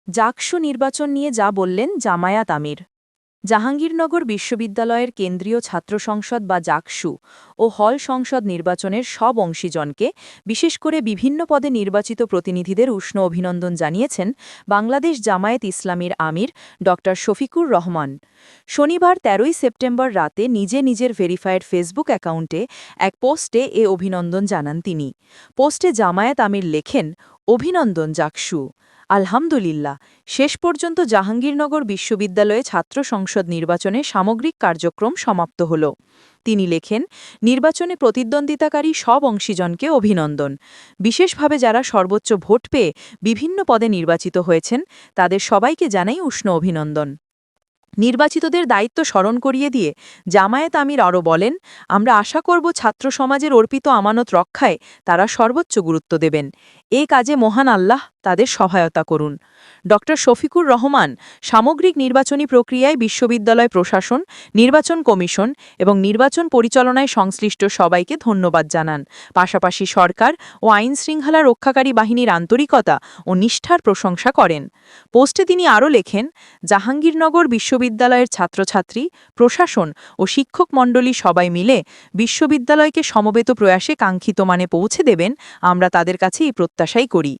জাকসু নির্বাচন নিয়ে যা বললেন জামায়াত আমির। জাহাঙ্গীরনগর বিশ্ববিদ্যালয়ের কেন্দ্রীয় ছাত্র সংসদ বা জাকসু ও হল সংসদ নির্বাচনের সব অংশীজনকে, বিশেষ করে বিভিন্ন পদে নির্বাচিত প্রতিনিধিদের উষ্ণ অভিনন্দন জানিয়েছেন বাংলাদেশ জামায়াত ইসলামীর আমির ড শফিকুর রহমান। শনিবার ১৩ই সেপ্টেম্বর রাতে নিজের ভেরিফায়েড ফেসবুক অ্যাকাউন্টে এক পোস্টে এ অভিনন্দন জানান তিনি। পোস্টে জামায়াত আমির লেখেন, অভিনন্দন জাকসু। আলহামদুলিল্লাহ, শেষ পর্যন্ত জাহাঙ্গীরনগর বিশ্ববিদ্যালয়ে ছাত্র সংসদ নির্বাচনে সামগ্রিক কার্যক্রম সমাপ্ত হল। তিনি লেখেন, নির্বাচনে প্রতিদ্বন্দ্বিতাকারী সব অংশীজনকে অভিনন্দন। বিশেষভাবে যারা সর্বোচ্চ ভোট পেয়ে বিভিন্ন পদে নির্বাচিত হয়েছেন, তাদের সবাইকে জানাই উষ্ণ অভিনন্দন। নির্বাচিতদের দায়িত্ব স্মরণ করিয়ে দিয়ে জামায়াত আমির আরও বলেন, আমরা আশা করব ছাত্র সমাজের অর্পিত আমানত রক্ষায় তারা সর্বোচ্চ গুরুত্ব দেবেন। এ কাজে মহান আল্লাহ তাদের সহায়তা করুন। ড শফিকুর রহমান সামগ্রিক নির্বাচনী প্রক্রিয়ায় বিশ্ববিদ্যালয় প্রশাসন, নির্বাচন কমিশন এবং নির্বাচন পরিচালনায় সংশ্লিষ্ট সবাইকে ধন্যবাদ জানান। পাশাপাশি সরকার ও আইনশৃঙ্খলা রক্ষাকারী বাহিনীর আন্তরিকতা ও নিষ্ঠার প্রশংসা করেন। পোস্টে তিনি আরও লেখেন, জাহাঙ্গীরনগর বিশ্ববিদ্যালয়ের ছাত্রছাত্রী, প্রশাসন ও শিক্ষক মণ্ডলী সবাই মিলে বিশ্ববিদ্যালয়কে সমবেত প্রয়াসে কাঙ্ক্ষিত মানে পৌঁছে দেবেন, আমরা তাদের কাছে এই প্রত্যাশাই করি।